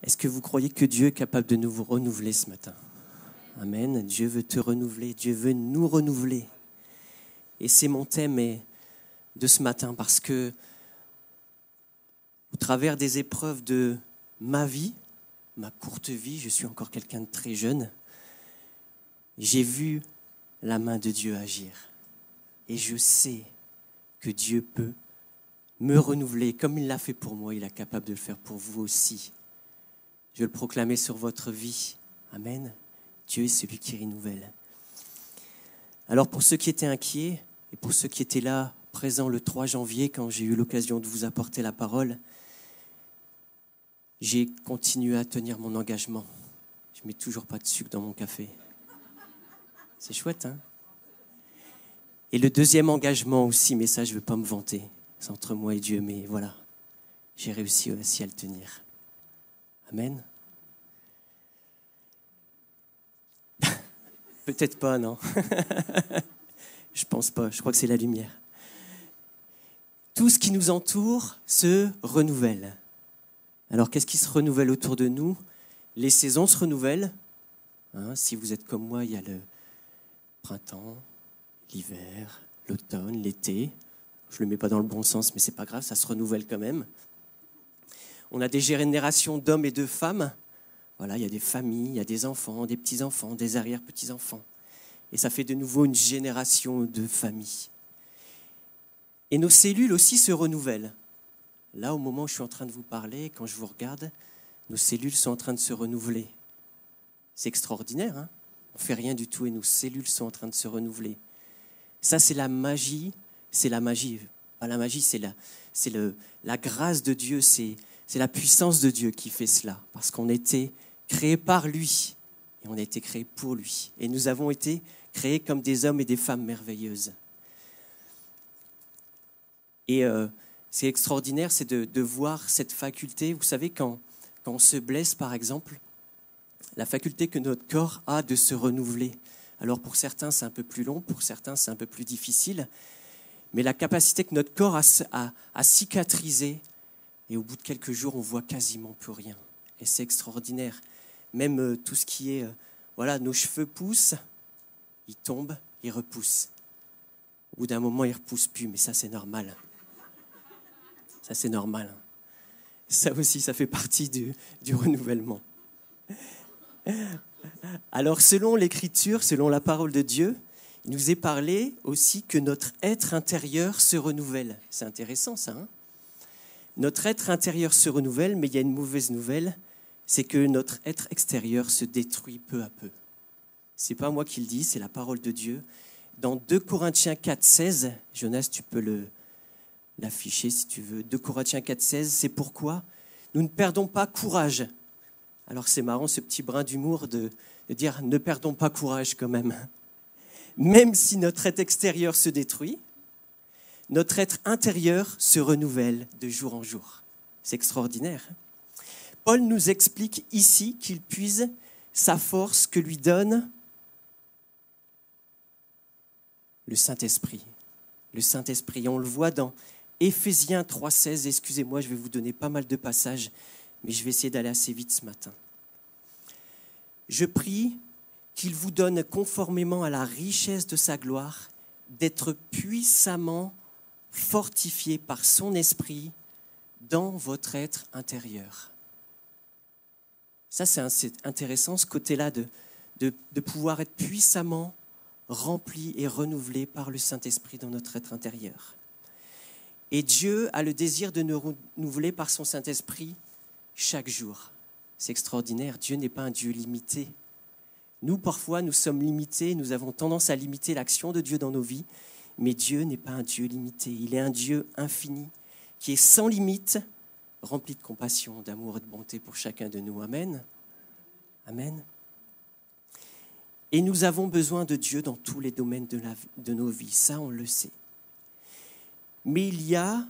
Est-ce que vous croyez que Dieu est capable de nous renouveler ce matin? Amen. Dieu veut te renouveler, Dieu veut nous renouveler. Et c'est mon thème de ce matin parce que au travers des épreuves de ma vie, ma courte vie, je suis encore quelqu'un de très jeune, j'ai vu la main de Dieu agir. Et je sais que Dieu peut me renouveler. Comme il l'a fait pour moi, il est capable de le faire pour vous aussi. Je veux le proclamer sur votre vie. Amen. Dieu est celui qui renouvelle. Alors pour ceux qui étaient inquiets et pour ceux qui étaient là, présents le 3 janvier, quand j'ai eu l'occasion de vous apporter la parole, j'ai continué à tenir mon engagement. Je ne mets toujours pas de sucre dans mon café. C'est chouette, hein? Et le deuxième engagement aussi, mais ça je ne veux pas me vanter, c'est entre moi et Dieu, mais voilà, j'ai réussi aussi à le tenir. Amen. Peut-être pas, non. Je pense pas, je crois que c'est la lumière. Tout ce qui nous entoure se renouvelle. Alors qu'est-ce qui se renouvelle autour de nous? Les saisons se renouvellent. Hein, si vous êtes comme moi, il y a le printemps, l'hiver, l'automne, l'été. Je ne le mets pas dans le bon sens, mais c'est pas grave, ça se renouvelle quand même. On a des générations d'hommes et de femmes. Voilà, il y a des familles, il y a des enfants, des petits-enfants, des arrière-petits-enfants. Et ça fait de nouveau une génération de familles. Et nos cellules aussi se renouvellent. Là, au moment où je suis en train de vous parler, quand je vous regarde, nos cellules sont en train de se renouveler. C'est extraordinaire, hein? On ne fait rien du tout et nos cellules sont en train de se renouveler. Ça, c'est la magie. C'est la magie. Pas la magie, c'est la grâce de Dieu. C'est la puissance de Dieu qui fait cela. Parce qu'on a été créés par lui. Et on a été créés pour lui. Et nous avons été créés comme des hommes et des femmes merveilleuses. Et c'est extraordinaire, c'est de voir cette faculté. Vous savez, quand on se blesse, par exemple, la faculté que notre corps a de se renouveler. Alors pour certains, c'est un peu plus long, pour certains, c'est un peu plus difficile. Mais la capacité que notre corps a à cicatriser, et au bout de quelques jours, on voit quasiment plus rien. Et c'est extraordinaire. Même tout ce qui est... voilà, nos cheveux poussent, ils tombent, ils repoussent. Au bout d'un moment, ils ne repoussent plus, mais ça, c'est normal. Ça, c'est normal. Ça aussi, ça fait partie du renouvellement. Alors, selon l'Écriture, selon la parole de Dieu, il nous est parlé aussi que notre être intérieur se renouvelle. C'est intéressant, ça, hein? Notre être intérieur se renouvelle, mais il y a une mauvaise nouvelle, c'est que notre être extérieur se détruit peu à peu. Ce n'est pas moi qui le dis, c'est la parole de Dieu. Dans 2 Corinthiens 4,16, Jonas, tu peux l'afficher si tu veux. 2 Corinthiens 4,16, c'est pourquoi nous ne perdons pas courage. Alors c'est marrant ce petit brin d'humour de dire ne perdons pas courage quand même. Même si notre être extérieur se détruit, notre être intérieur se renouvelle de jour en jour. C'est extraordinaire. Paul nous explique ici qu'il puise sa force que lui donne le Saint-Esprit. Le Saint-Esprit, on le voit dans Éphésiens 3,16. Excusez-moi, je vais vous donner pas mal de passages, mais je vais essayer d'aller assez vite ce matin. Je prie qu'il vous donne conformément à la richesse de sa gloire, d'être puissamment fortifié par son esprit dans votre être intérieur. Ça, c'est intéressant, ce côté-là de pouvoir être puissamment rempli et renouvelé par le Saint-Esprit dans notre être intérieur. Et Dieu a le désir de nous renouveler par son Saint-Esprit chaque jour. C'est extraordinaire, Dieu n'est pas un Dieu limité. Nous, parfois, nous sommes limités, nous avons tendance à limiter l'action de Dieu dans nos vies, mais Dieu n'est pas un Dieu limité. Il est un Dieu infini, qui est sans limite, rempli de compassion, d'amour et de bonté pour chacun de nous. Amen. Amen. Et nous avons besoin de Dieu dans tous les domaines de nos vies. Ça, on le sait. Mais il y a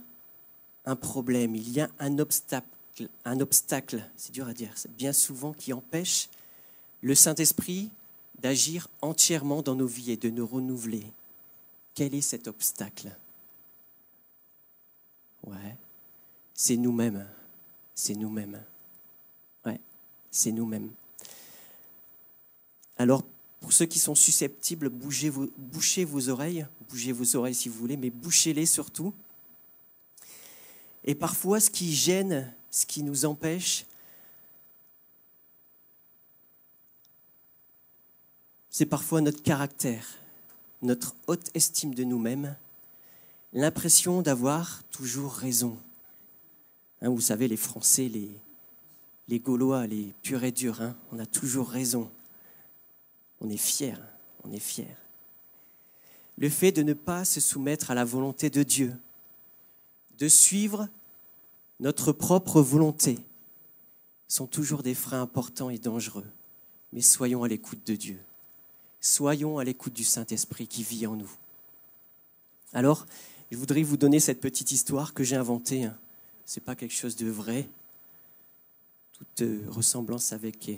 un problème, il y a un obstacle, c'est dur à dire, c'est bien souvent qui empêche le Saint-Esprit d'agir entièrement dans nos vies et de nous renouveler. Quel est cet obstacle? Ouais, c'est nous-mêmes. C'est nous-mêmes. Ouais. c'est nous-mêmes. Alors, pour ceux qui sont susceptibles, bouchez vos oreilles si vous voulez, mais bouchez-les surtout. Et parfois, ce qui gêne, ce qui nous empêche, c'est parfois notre caractère, notre haute estime de nous-mêmes, l'impression d'avoir toujours raison. Hein, vous savez, les Français, les Gaulois, les purs et durs, hein, on a toujours raison. On est fiers, on est fiers. Le fait de ne pas se soumettre à la volonté de Dieu, de suivre notre propre volonté, sont toujours des freins importants et dangereux. Mais soyons à l'écoute de Dieu. Soyons à l'écoute du Saint-Esprit qui vit en nous. Alors, je voudrais vous donner cette petite histoire que j'ai inventée. Ce n'est pas quelque chose de vrai. Toute ressemblance avec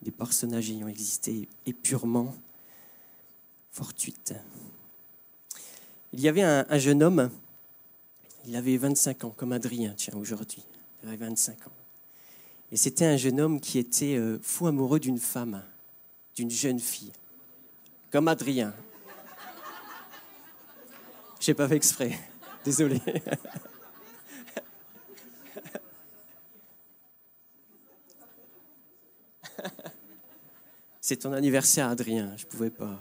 des personnages ayant existé est purement fortuite. Il y avait un jeune homme, il avait 25 ans, comme Adrien, tiens, aujourd'hui. Il avait 25 ans. Et c'était un jeune homme qui était fou amoureux d'une femme, d'une jeune fille, comme Adrien. Je n'ai pas fait exprès, désolé. C'est ton anniversaire, Adrien, je ne pouvais pas.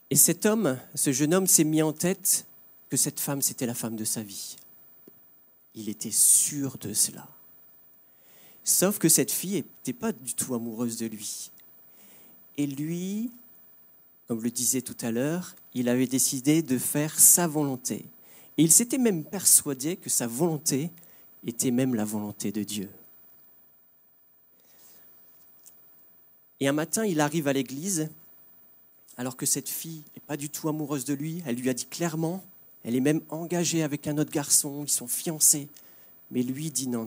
Et cet homme, ce jeune homme s'est mis en tête que cette femme, c'était la femme de sa vie. Il était sûr de cela. Sauf que cette fille n'était pas du tout amoureuse de lui. Et lui, comme je le disais tout à l'heure, il avait décidé de faire sa volonté. Et il s'était même persuadé que sa volonté était même la volonté de Dieu. Et un matin, il arrive à l'église, alors que cette fille n'est pas du tout amoureuse de lui. Elle lui a dit clairement, elle est même engagée avec un autre garçon, ils sont fiancés. Mais lui dit non,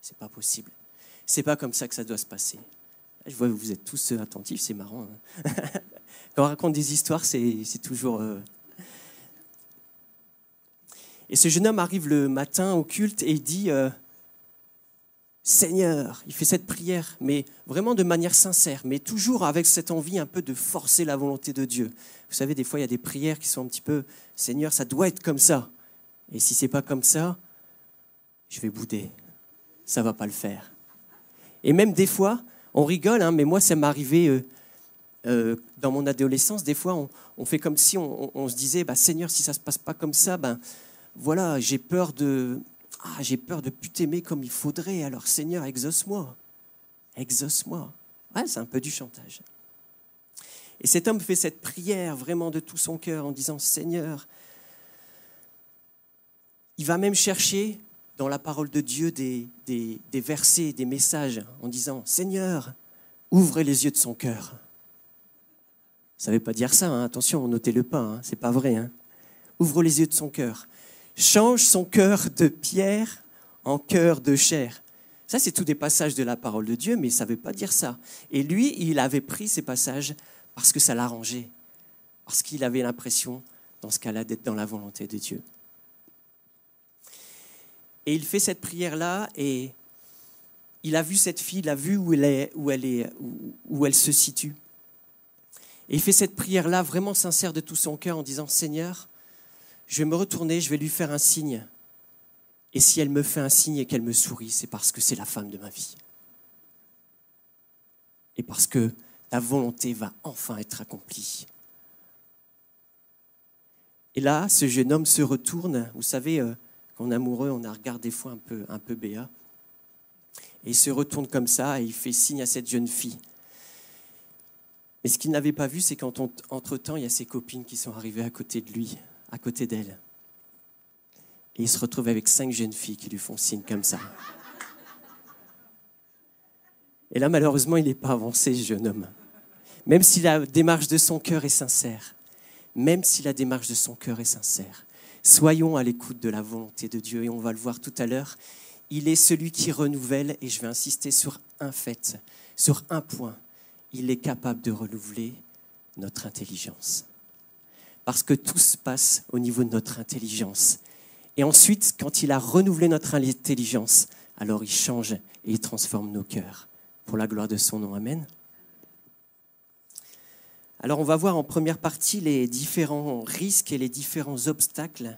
c'est pas possible. C'est pas comme ça que ça doit se passer. Je vois que vous êtes tous attentifs, c'est marrant. Hein. Quand on raconte des histoires, c'est toujours... Et ce jeune homme arrive le matin au culte et il dit... Seigneur, il fait cette prière, mais vraiment de manière sincère, mais toujours avec cette envie un peu de forcer la volonté de Dieu. Vous savez, des fois, il y a des prières qui sont un petit peu, Seigneur, ça doit être comme ça. Et si c'est pas comme ça, je vais bouder. Ça va pas le faire. Et même des fois, on rigole, hein, mais moi, ça m'est arrivé dans mon adolescence. Des fois, on fait comme si on se disait, bah, Seigneur, si ça se passe pas comme ça, ben voilà, j'ai peur de plus t'aimer comme il faudrait. Alors Seigneur, exauce-moi. Exauce-moi. Ouais, c'est un peu du chantage. Et cet homme fait cette prière vraiment de tout son cœur en disant Seigneur. Il va même chercher dans la parole de Dieu des versets, des messages en disant Seigneur, ouvre les yeux de son cœur. Ça ne veut pas dire ça, hein. Attention, notez-le pas, hein. C'est pas vrai. Hein. Ouvre les yeux de son cœur. Change son cœur de pierre en cœur de chair. Ça, c'est tous des passages de la parole de Dieu, mais ça ne veut pas dire ça. Et lui, il avait pris ces passages parce que ça l'arrangeait, parce qu'il avait l'impression, dans ce cas-là, d'être dans la volonté de Dieu. Et il fait cette prière-là, et il a vu cette fille, il a vu où elle se situe. Et il fait cette prière-là vraiment sincère de tout son cœur en disant « Seigneur, je vais me retourner, je vais lui faire un signe. Et si elle me fait un signe et qu'elle me sourit, c'est parce que c'est la femme de ma vie. Et parce que ta volonté va enfin être accomplie. » Et là, ce jeune homme se retourne. Vous savez, quand on est amoureux, on a un regard des fois un peu béat. Et il se retourne comme ça et il fait signe à cette jeune fille. Mais ce qu'il n'avait pas vu, c'est qu'entre-temps, il y a ses copines qui sont arrivées à côté de lui, à côté d'elle. Et il se retrouve avec 5 jeunes filles qui lui font signe comme ça. Et là, malheureusement, il n'est pas avancé, ce jeune homme. Même si la démarche de son cœur est sincère, soyons à l'écoute de la volonté de Dieu. Et on va le voir tout à l'heure, il est celui qui renouvelle, et je vais insister sur un fait, sur un point. Il est capable de renouveler notre intelligence. Parce que tout se passe au niveau de notre intelligence. Et ensuite, quand il a renouvelé notre intelligence, alors il change et il transforme nos cœurs pour la gloire de son nom. Amen. Alors on va voir en première partie les différents risques et les différents obstacles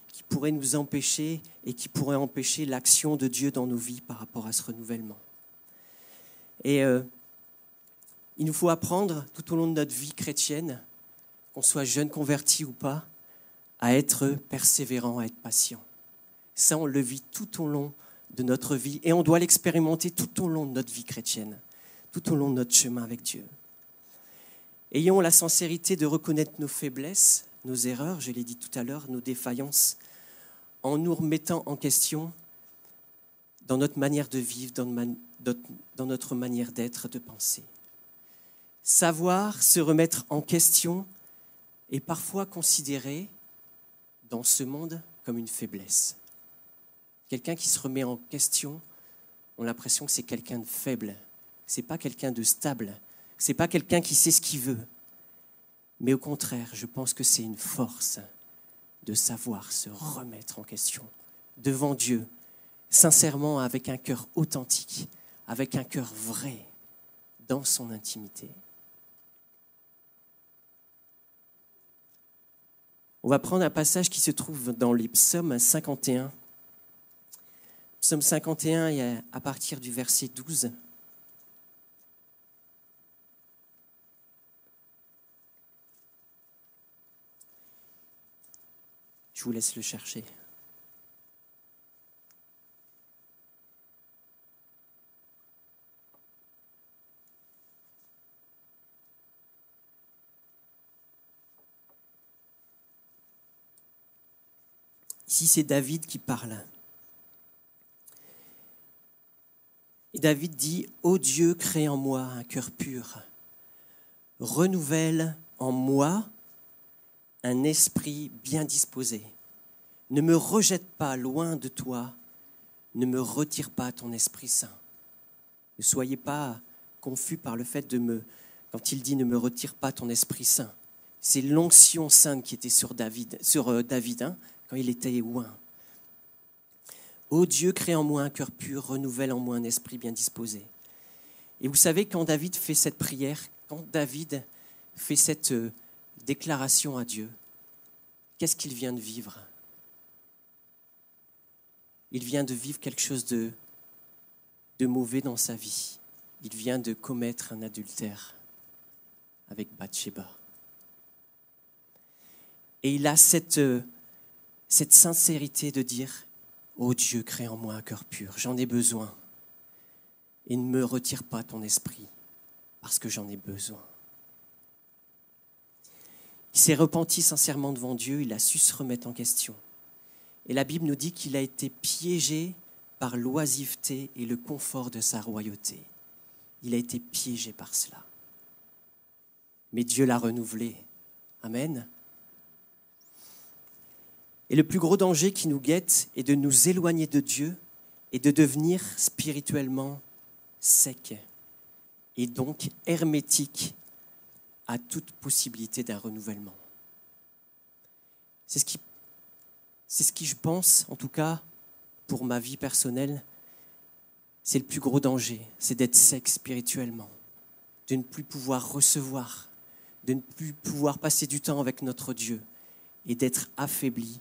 qui pourraient nous empêcher et qui pourraient empêcher l'action de Dieu dans nos vies par rapport à ce renouvellement. Et il nous faut apprendre tout au long de notre vie chrétienne, qu'on soit jeune converti ou pas, à être persévérant, à être patient. Ça, on le vit tout au long de notre vie et on doit l'expérimenter tout au long de notre vie chrétienne, tout au long de notre chemin avec Dieu. Ayons la sincérité de reconnaître nos faiblesses, nos erreurs, je l'ai dit tout à l'heure, nos défaillances, en nous remettant en question dans notre manière de vivre, dans notre manière d'être, de penser. Savoir se remettre en question est parfois considéré dans ce monde comme une faiblesse. Quelqu'un qui se remet en question, on a l'impression que c'est quelqu'un de faible, c'est pas quelqu'un de stable, c'est pas quelqu'un qui sait ce qu'il veut. Mais au contraire, je pense que c'est une force de savoir se remettre en question devant Dieu, sincèrement, avec un cœur authentique, avec un cœur vrai, dans son intimité. On va prendre un passage qui se trouve dans les psaumes 51. Psaume 51, et à partir du verset 12. Je vous laisse le chercher. Ici, c'est David qui parle. Et David dit « Ô Dieu, crée en moi un cœur pur, renouvelle en moi un esprit bien disposé. Ne me rejette pas loin de toi, ne me retire pas ton Esprit Saint. » Ne soyez pas confus par le fait quand il dit « ne me retire pas ton Esprit Saint ». C'est l'onction sainte qui était sur David, quand il était oint. Ô Dieu, crée en moi un cœur pur, renouvelle en moi un esprit bien disposé. Et vous savez, quand David fait cette prière, quand David fait cette déclaration à Dieu, qu'est-ce qu'il vient de vivre? Il vient de vivre quelque chose de mauvais dans sa vie. Il vient de commettre un adultère avec Bathsheba. Et il a cette sincérité de dire « Ô Dieu, crée en moi un cœur pur, j'en ai besoin. Et ne me retire pas ton esprit, parce que j'en ai besoin. » Il s'est repenti sincèrement devant Dieu, il a su se remettre en question. Et la Bible nous dit qu'il a été piégé par l'oisiveté et le confort de sa royauté. Il a été piégé par cela. Mais Dieu l'a renouvelé. Amen. Et le plus gros danger qui nous guette est de nous éloigner de Dieu et de devenir spirituellement sec et donc hermétique à toute possibilité d'un renouvellement. C'est ce qui, je pense, en tout cas, pour ma vie personnelle, c'est le plus gros danger, c'est d'être sec spirituellement, de ne plus pouvoir recevoir, de ne plus pouvoir passer du temps avec notre Dieu et d'être affaibli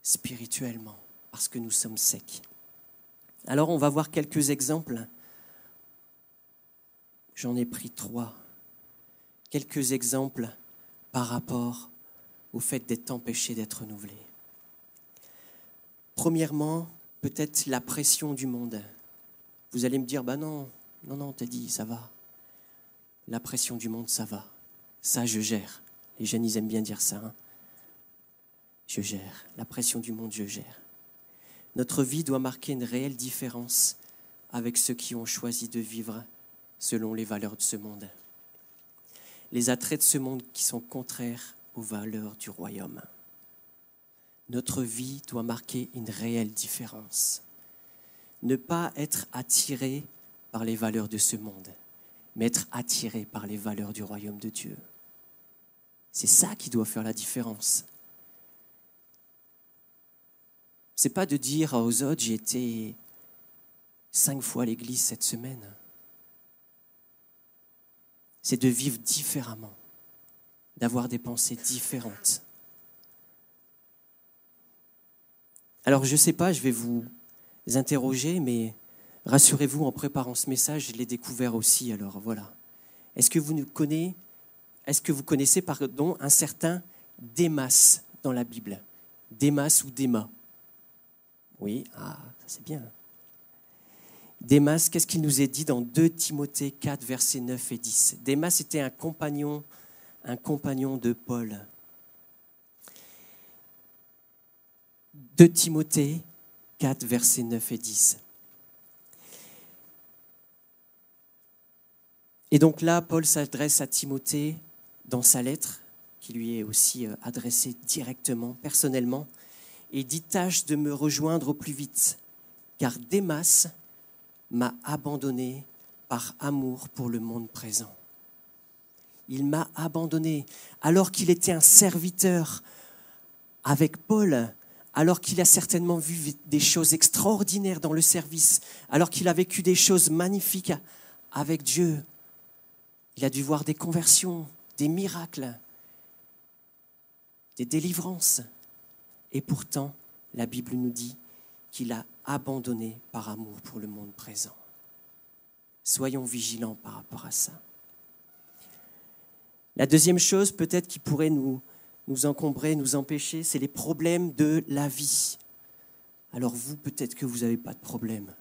spirituellement parce que nous sommes secs. Alors on va voir quelques exemples. J'en ai pris 3. Quelques exemples par rapport au fait d'être empêché d'être renouvelé. Premièrement, peut-être la pression du monde. Vous allez me dire, non, Teddy, ça va. La pression du monde, ça va. Ça, je gère. Les jeunes, ils aiment bien dire ça. Je gère. La pression du monde, je gère. Notre vie doit marquer une réelle différence avec ceux qui ont choisi de vivre selon les valeurs de ce monde. Les attraits de ce monde qui sont contraires aux valeurs du royaume. Notre vie doit marquer une réelle différence. Ne pas être attiré par les valeurs de ce monde, mais être attiré par les valeurs du royaume de Dieu. C'est ça qui doit faire la différence. C'est pas de dire aux autres, j'ai été 5 fois à l'église cette semaine. C'est de vivre différemment, d'avoir des pensées différentes. Alors je ne sais pas, je vais vous interroger, mais rassurez-vous, en préparant ce message, je l'ai découvert aussi, alors voilà. Est-ce que vous connaissez un certain Démas dans la Bible? Démas ou Déma? Oui, ça c'est bien. Démas, qu'est-ce qu'il nous est dit dans 2 Timothée 4, versets 9 et 10? Démas était un compagnon de Paul. 2 Timothée 4, versets 9 et 10. Et donc là, Paul s'adresse à Timothée dans sa lettre, qui lui est aussi adressée directement, personnellement, et dit: tâche de me rejoindre au plus vite, car Démas m'a abandonné par amour pour le monde présent. Il m'a abandonné alors qu'il était un serviteur avec Paul, alors qu'il a certainement vu des choses extraordinaires dans le service, alors qu'il a vécu des choses magnifiques avec Dieu. Il a dû voir des conversions, des miracles, des délivrances. Et pourtant, la Bible nous dit qu'il a abandonné par amour pour le monde présent. Soyons vigilants par rapport à ça. La deuxième chose peut-être qui pourrait nous encombrer, nous empêcher, c'est les problèmes de la vie. Alors vous, peut-être que vous n'avez pas de problème.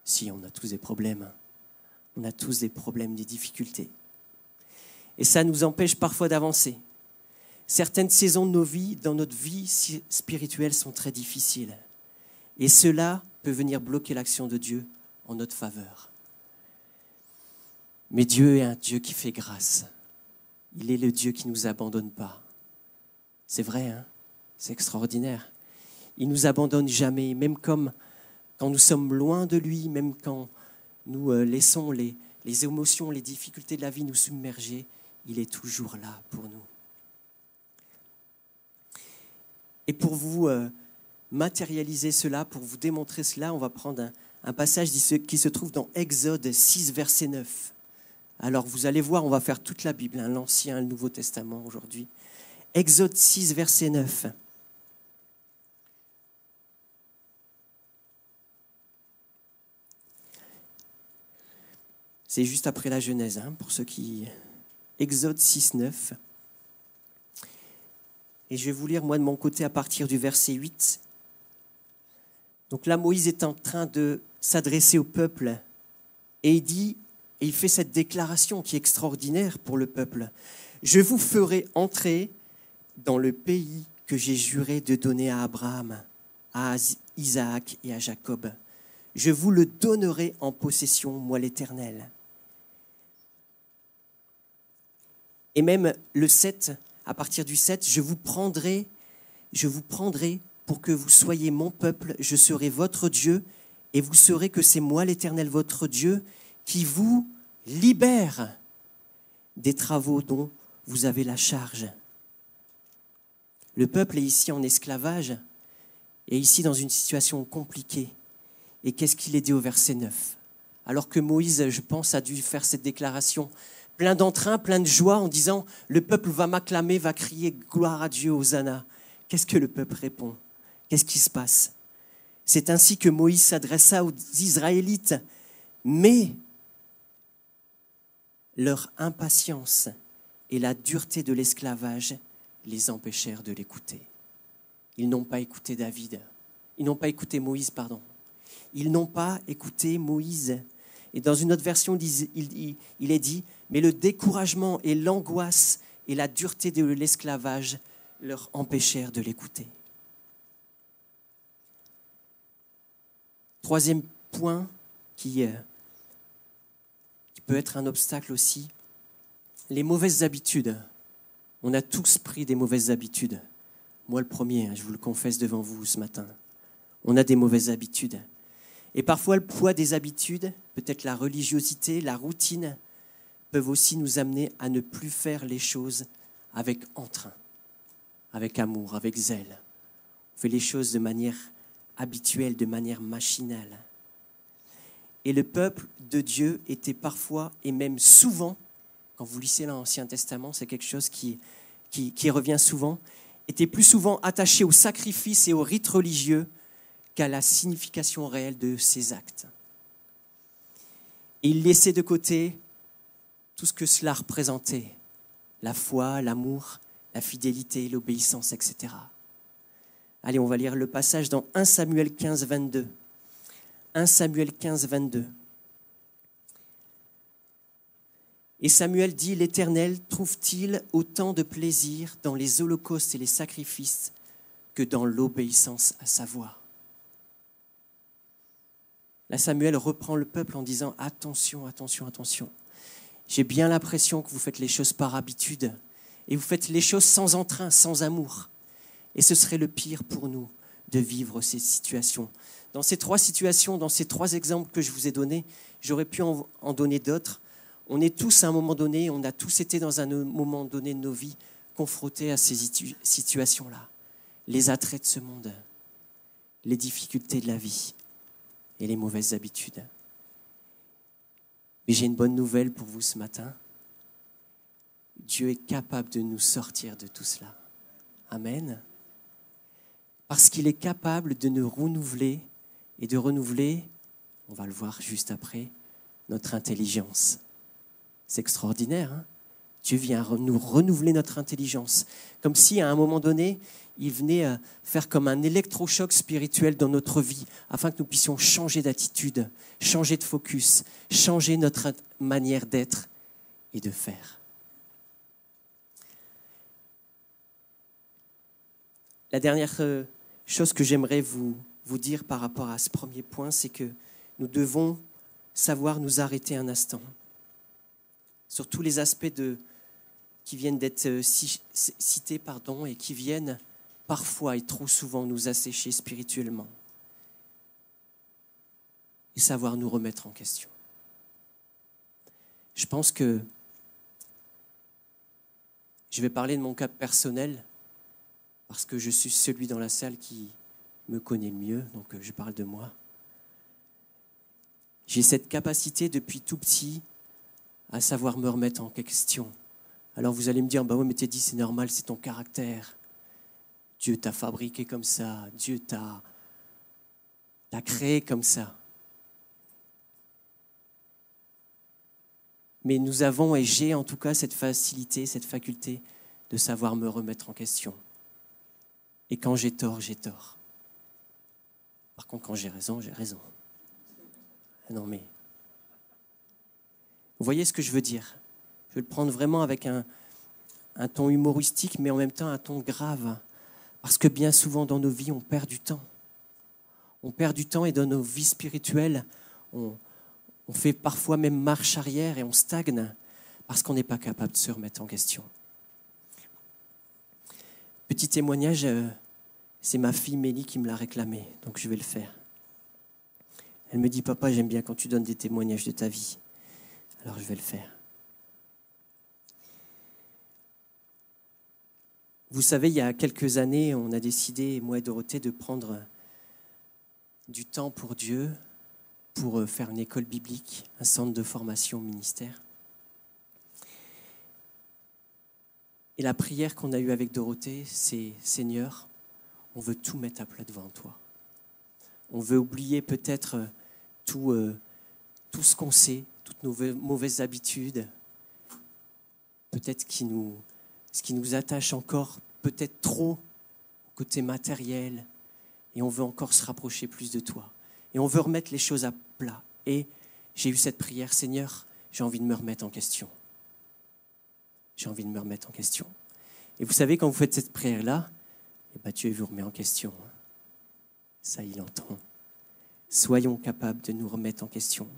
Si, on a tous des problèmes. On a tous des problèmes, des difficultés. Et ça nous empêche parfois d'avancer. Certaines saisons de nos vies, dans notre vie spirituelle, sont très difficiles. Et cela peut venir bloquer l'action de Dieu en notre faveur. Mais Dieu est un Dieu qui fait grâce. Il est le Dieu qui ne nous abandonne pas. C'est vrai, hein? C'est extraordinaire. Il ne nous abandonne jamais, même comme quand nous sommes loin de lui, même quand nous laissons les émotions, les difficultés de la vie nous submerger, il est toujours là pour nous. Et pour vous matérialiser cela, pour vous démontrer cela, on va prendre un passage qui se trouve dans Exode 6, verset 9. Alors vous allez voir, on va faire toute la Bible, l'Ancien et le Nouveau Testament aujourd'hui. Exode 6, verset 9. C'est juste après la Genèse, pour ceux qui... Exode 6, 9. Et je vais vous lire, moi, de mon côté, à partir du verset 8. Donc là, Moïse est en train de s'adresser au peuple. Et il fait cette déclaration qui est extraordinaire pour le peuple. « Je vous ferai entrer dans le pays que j'ai juré de donner à Abraham, à Isaac et à Jacob. Je vous le donnerai en possession, moi l'Éternel. » Et même le 7, à partir du 7, je vous prendrai pour que vous soyez mon peuple, je serai votre Dieu, et vous saurez que c'est moi l'Éternel, votre Dieu, qui vous libère des travaux dont vous avez la charge. Le peuple est ici en esclavage, et ici dans une situation compliquée. Et qu'est-ce qu'il est dit au verset 9 ? Alors que Moïse, je pense, a dû faire cette déclaration plein d'entrain, plein de joie, en disant « Le peuple va m'acclamer, va crier gloire à Dieu, Hosanna ». Qu'est-ce que le peuple répond ? Qu'est-ce qui se passe ? C'est ainsi que Moïse s'adressa aux Israélites, mais leur impatience et la dureté de l'esclavage les empêchèrent de l'écouter. Ils n'ont pas écouté Moïse. Ils n'ont pas écouté Moïse. Et dans une autre version, il est dit, mais le découragement et l'angoisse et la dureté de l'esclavage leur empêchèrent de l'écouter. Troisième point qui peut être un obstacle aussi, les mauvaises habitudes. On a tous pris des mauvaises habitudes. Moi le premier, je vous le confesse devant vous ce matin. On a des mauvaises habitudes. Et parfois le poids des habitudes, peut-être la religiosité, la routine, peuvent aussi nous amener à ne plus faire les choses avec entrain, avec amour, avec zèle. On fait les choses de manière habituelle, de manière machinale. Et le peuple de Dieu était parfois, et même souvent, quand vous lisez l'Ancien Testament, c'est quelque chose qui revient souvent, était plus souvent attaché au sacrifice et aux rites religieux qu'à la signification réelle de ses actes. Et il laissait de côté tout ce que cela représentait, la foi, l'amour, la fidélité, l'obéissance, etc. Allez, on va lire le passage dans 1 Samuel 15, 22. 1 Samuel 15, 22. Et Samuel dit, l'Éternel trouve-t-il autant de plaisir dans les holocaustes et les sacrifices que dans l'obéissance à sa voix? Là, Samuel reprend le peuple en disant, attention, attention, attention. J'ai bien l'impression que vous faites les choses par habitude et vous faites les choses sans entrain, sans amour. Et ce serait le pire pour nous de vivre ces situations. Dans ces 3 situations, dans ces 3 exemples que je vous ai donnés, j'aurais pu en donner d'autres. On est tous à un moment donné, on a tous été dans un moment donné de nos vies confrontés à ces situations-là. Les attraits de ce monde, les difficultés de la vie et les mauvaises habitudes. Mais j'ai une bonne nouvelle pour vous ce matin. Dieu est capable de nous sortir de tout cela. Amen. Parce qu'il est capable de nous renouveler et de renouveler, on va le voir juste après, notre intelligence. C'est extraordinaire, hein? Dieu vient nous renouveler notre intelligence. Comme si, à un moment donné, il venait faire comme un électrochoc spirituel dans notre vie, afin que nous puissions changer d'attitude, changer de focus, changer notre manière d'être et de faire. La dernière chose que j'aimerais vous dire par rapport à ce premier point, c'est que nous devons savoir nous arrêter un instant sur tous les aspects qui viennent d'être cités et qui viennent parfois et trop souvent nous assécher spirituellement et savoir nous remettre en question. Je pense que je vais parler de mon cas personnel parce que je suis celui dans la salle qui me connaît le mieux, donc je parle de moi. J'ai cette capacité depuis tout petit à savoir me remettre en question. Alors vous allez me dire, bah ouais, mais Teddy, c'est normal, c'est ton caractère. Dieu t'a fabriqué comme ça, Dieu t'a créé comme ça. Mais nous avons, et j'ai en tout cas cette facilité, cette faculté de savoir me remettre en question. Et quand j'ai tort, j'ai tort. Par contre, quand j'ai raison, j'ai raison. Non mais... Vous voyez ce que je veux dire? Je vais le prendre vraiment avec un ton humoristique, mais en même temps un ton grave. Parce que bien souvent dans nos vies, on perd du temps. On perd du temps et dans nos vies spirituelles, on fait parfois même marche arrière et on stagne parce qu'on n'est pas capable de se remettre en question. Petit témoignage, c'est ma fille Mélie qui me l'a réclamé, donc je vais le faire. Elle me dit, papa, j'aime bien quand tu donnes des témoignages de ta vie. Alors je vais le faire. Vous savez, il y a quelques années, on a décidé, moi et Dorothée, de prendre du temps pour Dieu, pour faire une école biblique, un centre de formation au ministère. Et la prière qu'on a eue avec Dorothée, c'est « Seigneur, on veut tout mettre à plat devant toi. On veut oublier peut-être tout ce qu'on sait, toutes nos mauvaises habitudes, peut-être ce qui nous attache encore peut-être trop au côté matériel, et on veut encore se rapprocher plus de toi. Et on veut remettre les choses à plat. Et j'ai eu cette prière, Seigneur, j'ai envie de me remettre en question. J'ai envie de me remettre en question. Et vous savez, quand vous faites cette prière-là, Dieu vous remet en question. Ça, il entend. Soyons capables de nous remettre en question.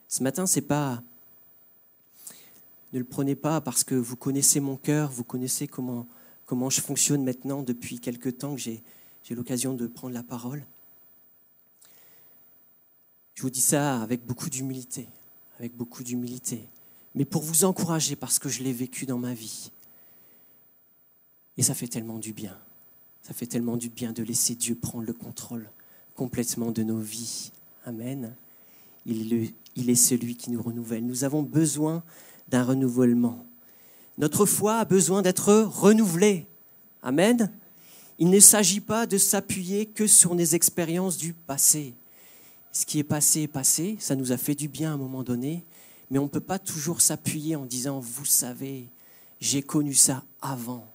Ce matin, c'est pas... Ne le prenez pas parce que vous connaissez mon cœur, vous connaissez comment je fonctionne maintenant depuis quelque temps que j'ai l'occasion de prendre la parole. Je vous dis ça avec beaucoup d'humilité, mais pour vous encourager parce que je l'ai vécu dans ma vie. Et ça fait tellement du bien. Ça fait tellement du bien de laisser Dieu prendre le contrôle complètement de nos vies. Amen. il est celui qui nous renouvelle. Nous avons besoin d'un renouvellement. Notre foi a besoin d'être renouvelée. Amen. Il ne s'agit pas de s'appuyer que sur les expériences du passé. Ce qui est passé, ça nous a fait du bien à un moment donné, mais on ne peut pas toujours s'appuyer en disant « Vous savez, j'ai connu ça avant ».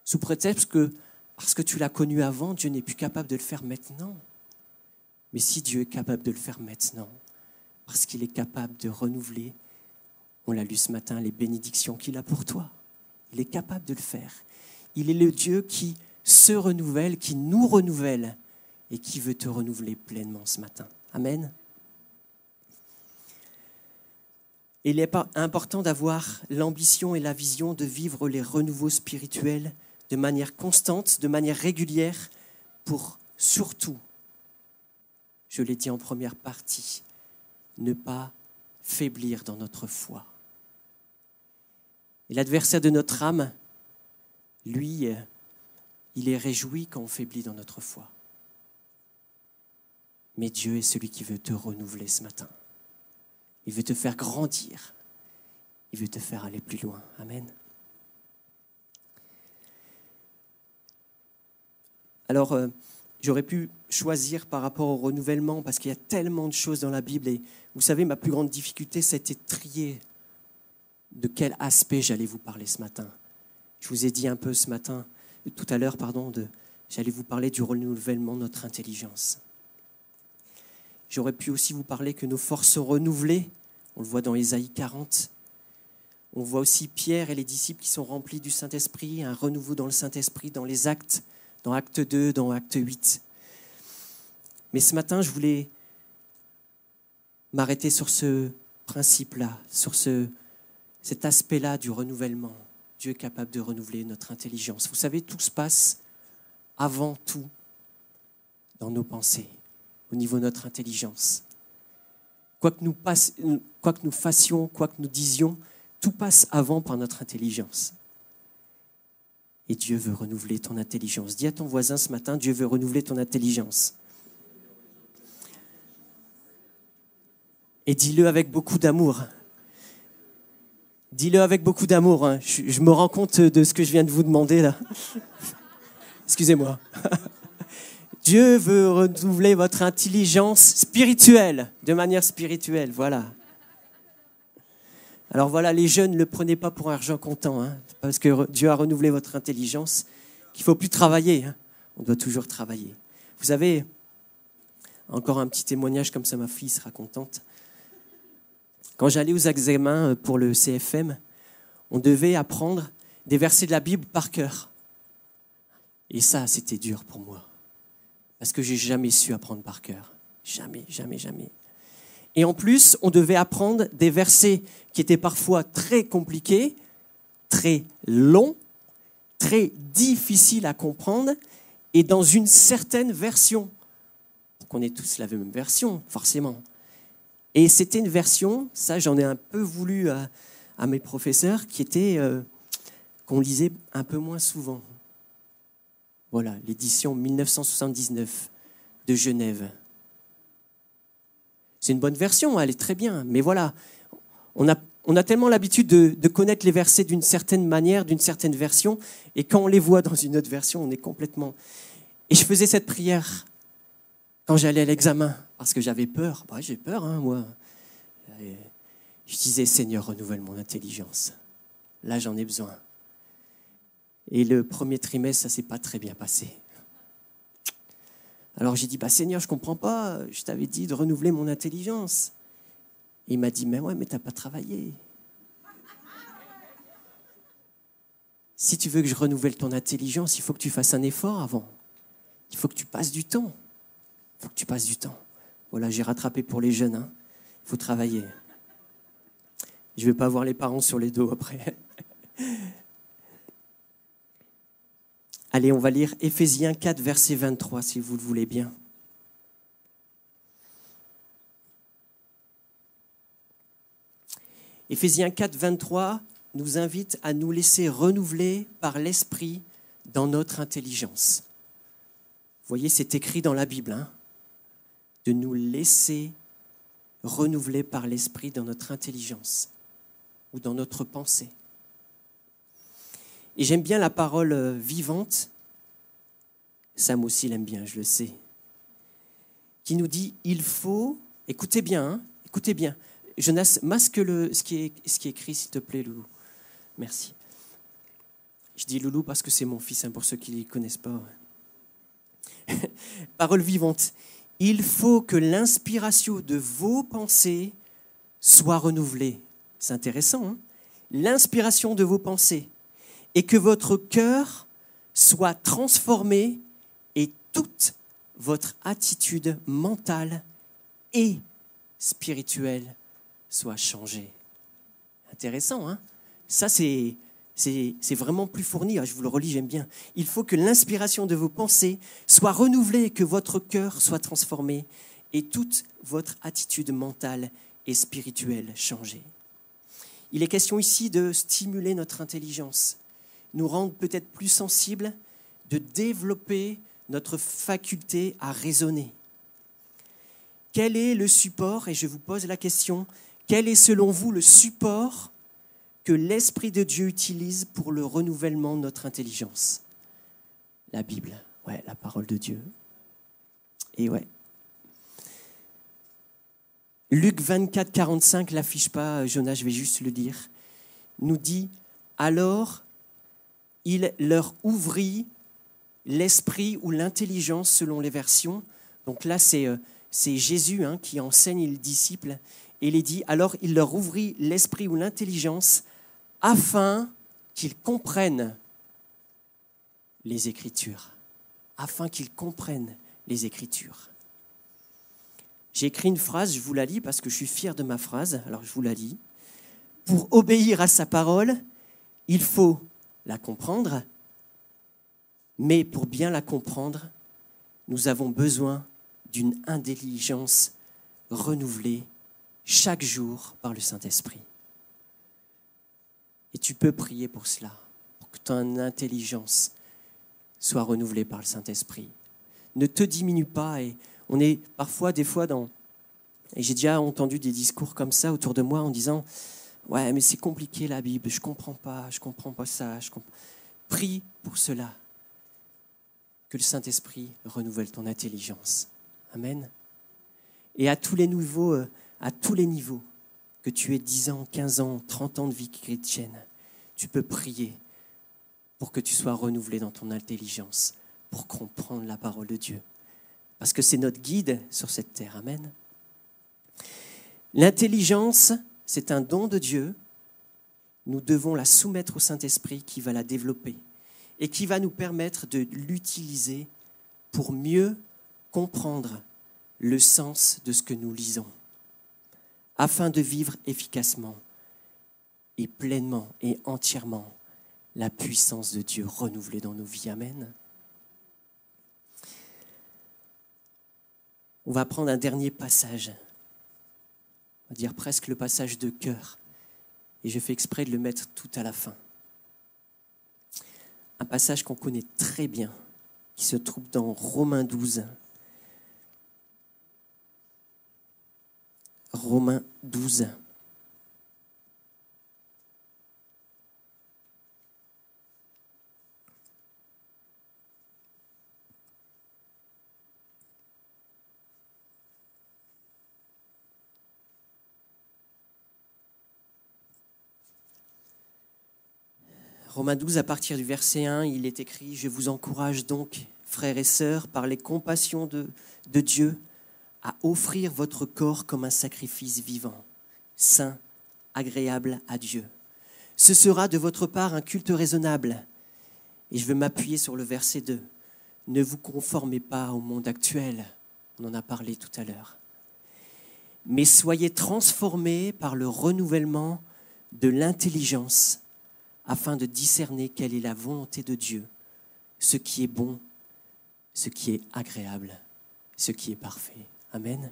Sous prétexte que parce que tu l'as connu avant, Dieu n'est plus capable de le faire maintenant. Mais si Dieu est capable de le faire maintenant, parce qu'il est capable de renouveler, on l'a lu ce matin, les bénédictions qu'il a pour toi. Il est capable de le faire. Il est le Dieu qui se renouvelle, qui nous renouvelle et qui veut te renouveler pleinement ce matin. Amen. Et il est important d'avoir l'ambition et la vision de vivre les renouveaux spirituels de manière constante, de manière régulière, pour surtout, je l'ai dit en première partie, ne pas faiblir dans notre foi. Et l'adversaire de notre âme, lui, il est réjoui quand on faiblit dans notre foi. Mais Dieu est celui qui veut te renouveler ce matin. Il veut te faire grandir. Il veut te faire aller plus loin. Amen. Alors, j'aurais pu choisir par rapport au renouvellement parce qu'il y a tellement de choses dans la Bible. Et vous savez, ma plus grande difficulté, c'était de trier de quel aspect j'allais vous parler ce matin. Je vous ai dit un peu tout à l'heure, j'allais vous parler du renouvellement de notre intelligence. J'aurais pu aussi vous parler que nos forces sont renouvelées. On le voit dans Ésaïe 40. On voit aussi Pierre et les disciples qui sont remplis du Saint-Esprit, un renouveau dans le Saint-Esprit, dans les actes, dans Acte 2, dans Acte 8. Mais ce matin, je voulais m'arrêter sur ce principe-là, sur cet aspect-là du renouvellement. Dieu est capable de renouveler notre intelligence. Vous savez, tout se passe avant tout dans nos pensées, au niveau de notre intelligence. Quoi que nous fassions, quoi que nous disions, tout passe avant par notre intelligence. Et Dieu veut renouveler ton intelligence. Dis à ton voisin ce matin, Dieu veut renouveler ton intelligence. Et dis-le avec beaucoup d'amour. Dis-le avec beaucoup d'amour. Hein. Je me rends compte de ce que je viens de vous demander là. Excusez-moi. Dieu veut renouveler votre intelligence spirituelle, de manière spirituelle, voilà. Alors voilà, les jeunes, ne le prenez pas pour argent comptant, hein, parce que Dieu a renouvelé votre intelligence, qu'il ne faut plus travailler, hein. On doit toujours travailler. Vous savez, encore un petit témoignage, comme ça ma fille sera contente. Quand j'allais aux examens pour le CFM, on devait apprendre des versets de la Bible par cœur. Et ça, c'était dur pour moi. Parce que j'ai jamais su apprendre par cœur. Jamais. Et en plus, on devait apprendre des versets qui étaient parfois très compliqués, très longs, très difficiles à comprendre, et dans une certaine version. Donc on est tous la même version, forcément. Et c'était une version, ça j'en ai un peu voulu à mes professeurs, qui était qu'on lisait un peu moins souvent. Voilà, l'édition 1979 de Genève. C'est une bonne version, elle est très bien. Mais voilà, on a tellement l'habitude de connaître les versets d'une certaine manière, d'une certaine version, et quand on les voit dans une autre version, on est complètement... Et je faisais cette prière quand j'allais à l'examen, parce que j'avais peur. Bah, j'ai peur, hein, moi. Et je disais, Seigneur, renouvelle mon intelligence. Là, j'en ai besoin. Et le premier trimestre, ça ne s'est pas très bien passé. Alors j'ai dit, Seigneur, je ne comprends pas, je t'avais dit de renouveler mon intelligence. Et il m'a dit, mais tu n'as pas travaillé. Si tu veux que je renouvelle ton intelligence, il faut que tu fasses un effort avant. Il faut que tu passes du temps. Voilà, j'ai rattrapé pour les jeunes. Hein. Il faut travailler. Je ne vais pas avoir les parents sur les dos après. Allez, on va lire Éphésiens 4, verset 23, si vous le voulez bien. Éphésiens 4, 23 nous invite à nous laisser renouveler par l'Esprit dans notre intelligence. Vous voyez, c'est écrit dans la Bible, hein, de nous laisser renouvelés par l'Esprit dans notre intelligence ou dans notre pensée. Et j'aime bien la parole vivante, Sam aussi l'aime bien, je le sais, qui nous dit, il faut, écoutez bien, Jonas, masque ce qui est écrit, s'il te plaît, Loulou. Merci. Je dis Loulou parce que c'est mon fils, pour ceux qui ne le connaissent pas. Parole vivante. Il faut que l'inspiration de vos pensées soit renouvelée. C'est intéressant, hein? L'inspiration de vos pensées. Et que votre cœur soit transformé et toute votre attitude mentale et spirituelle soit changée. Intéressant, hein? Ça, c'est vraiment plus fourni. Je vous le relis, j'aime bien. Il faut que l'inspiration de vos pensées soit renouvelée et que votre cœur soit transformé et toute votre attitude mentale et spirituelle changée. Il est question ici de stimuler notre intelligence, nous rendre peut-être plus sensibles, de développer notre faculté à raisonner. Quel est le support, et je vous pose la question, quel est selon vous le support que l'Esprit de Dieu utilise pour le renouvellement de notre intelligence? La Bible, ouais, la parole de Dieu. Et ouais. Luc 24, 45, l'affiche pas, Jonas, je vais juste le dire, nous dit « Alors, il leur ouvrit l'esprit ou l'intelligence selon les versions. » Donc là, c'est Jésus qui enseigne les disciples. Et il est dit « Alors, il leur ouvrit l'esprit ou l'intelligence afin qu'ils comprennent les Écritures. » Afin qu'ils comprennent les Écritures. J'ai écrit une phrase, je vous la lis parce que je suis fier de ma phrase, alors je vous la lis. Pour obéir à sa parole, il faut la comprendre, mais pour bien la comprendre, nous avons besoin d'une intelligence renouvelée chaque jour par le Saint-Esprit. Et tu peux prier pour cela, pour que ton intelligence soit renouvelée par le Saint-Esprit. Ne te diminue pas et on est parfois, des fois, et j'ai déjà entendu des discours comme ça autour de moi en disant « Ouais, mais c'est compliqué la Bible, je comprends pas ça. » Prie pour cela, que le Saint-Esprit renouvelle ton intelligence. Amen. Et à tous les niveaux, que tu aies 10 ans, 15 ans, 30 ans de vie chrétienne, tu peux prier pour que tu sois renouvelé dans ton intelligence, pour comprendre la parole de Dieu. Parce que c'est notre guide sur cette terre. Amen. L'intelligence, c'est un don de Dieu. Nous devons la soumettre au Saint-Esprit qui va la développer et qui va nous permettre de l'utiliser pour mieux comprendre le sens de ce que nous lisons, afin de vivre efficacement et pleinement et entièrement la puissance de Dieu renouvelée dans nos vies. Amen. On va prendre un dernier passage, on va dire presque le passage de cœur, et je fais exprès de le mettre tout à la fin. Un passage qu'on connaît très bien, qui se trouve dans Romains 12. Romains 12. Romains 12, à partir du verset 1, il est écrit « Je vous encourage donc, frères et sœurs, par les compassions de Dieu, à offrir votre corps comme un sacrifice vivant, saint, agréable à Dieu. Ce sera de votre part un culte raisonnable. » Et je veux m'appuyer sur le verset 2. « Ne vous conformez pas au monde actuel. » On en a parlé tout à l'heure. « Mais soyez transformés par le renouvellement de l'intelligence, afin de discerner quelle est la volonté de Dieu, ce qui est bon, ce qui est agréable, ce qui est parfait. » Amen.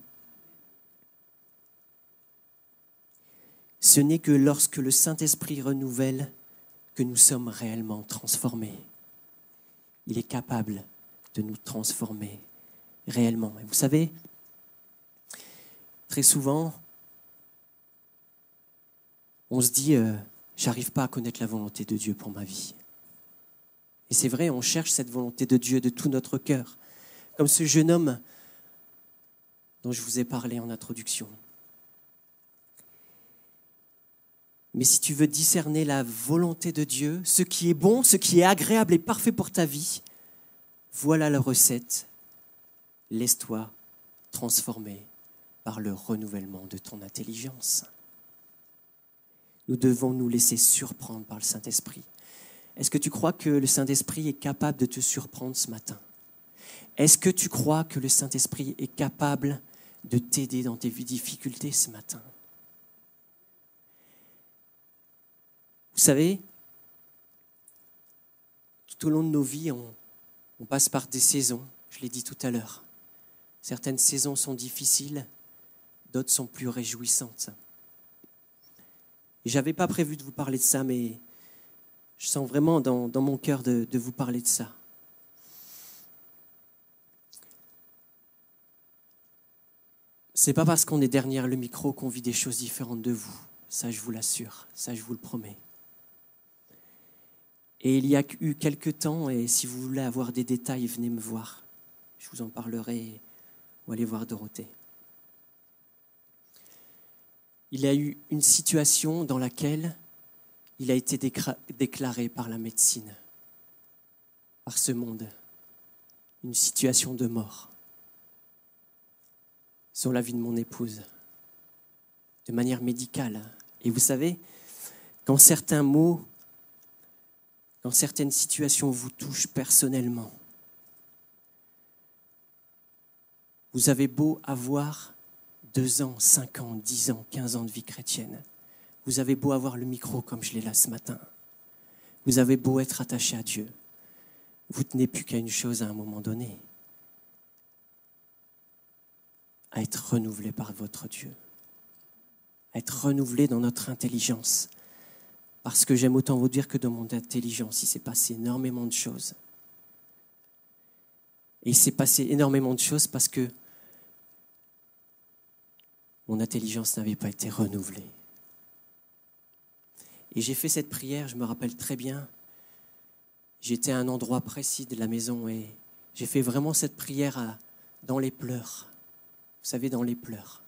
Ce n'est que lorsque le Saint-Esprit renouvelle que nous sommes réellement transformés. Il est capable de nous transformer réellement. Et vous savez, très souvent, on se dit, j'arrive pas à connaître la volonté de Dieu pour ma vie. Et c'est vrai, on cherche cette volonté de Dieu de tout notre cœur. Comme ce jeune homme dont je vous ai parlé en introduction. Mais si tu veux discerner la volonté de Dieu, ce qui est bon, ce qui est agréable et parfait pour ta vie, voilà la recette. Laisse-toi transformer par le renouvellement de ton intelligence. Nous devons nous laisser surprendre par le Saint-Esprit. Est-ce que tu crois que le Saint-Esprit est capable de te surprendre ce matin? Est-ce que tu crois que le Saint-Esprit est capable de t'aider dans tes difficultés ce matin? Vous savez, tout au long de nos vies, on passe par des saisons, je l'ai dit tout à l'heure. Certaines saisons sont difficiles, d'autres sont plus réjouissantes. Et je n'avais pas prévu de vous parler de ça, mais je sens vraiment dans mon cœur de vous parler de ça. C'est pas parce qu'on est derrière le micro qu'on vit des choses différentes de vous. Ça, je vous l'assure. Ça, je vous le promets. Et il y a eu quelques temps, et si vous voulez avoir des détails, venez me voir. Je vous en parlerai ou allez voir Dorothée. Il y a eu une situation dans laquelle il a été déclaré par la médecine, par ce monde, une situation de mort sur la vie de mon épouse, de manière médicale. Et vous savez, quand certains mots, quand certaines situations vous touchent personnellement, vous avez beau avoir 2 ans, 5 ans, 10 ans, 15 ans de vie chrétienne, vous avez beau avoir le micro comme je l'ai là ce matin, vous avez beau être attaché à Dieu, vous tenez plus qu'à une chose à un moment donné, à être renouvelé par votre Dieu, à être renouvelé dans notre intelligence. Parce que j'aime autant vous dire que dans mon intelligence, il s'est passé énormément de choses. Et il s'est passé énormément de choses parce que mon intelligence n'avait pas été renouvelée. Et j'ai fait cette prière, je me rappelle très bien. J'étais à un endroit précis de la maison et j'ai fait vraiment cette prière dans les pleurs. Vous savez, dans les pleurs.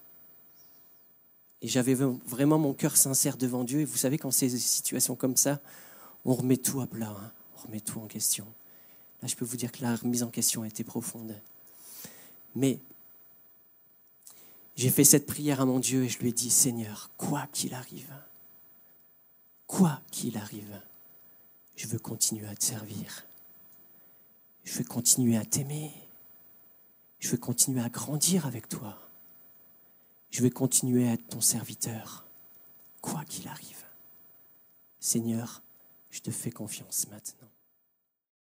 Et j'avais vraiment mon cœur sincère devant Dieu. Et vous savez, quand c'est des situations comme ça, on remet tout à plat, hein, on remet tout en question. Là, je peux vous dire que la remise en question a été profonde. Mais j'ai fait cette prière à mon Dieu et je lui ai dit, Seigneur, quoi qu'il arrive, je veux continuer à te servir. Je veux continuer à t'aimer. Je veux continuer à grandir avec toi. Je vais continuer à être ton serviteur, quoi qu'il arrive. Seigneur, je te fais confiance maintenant.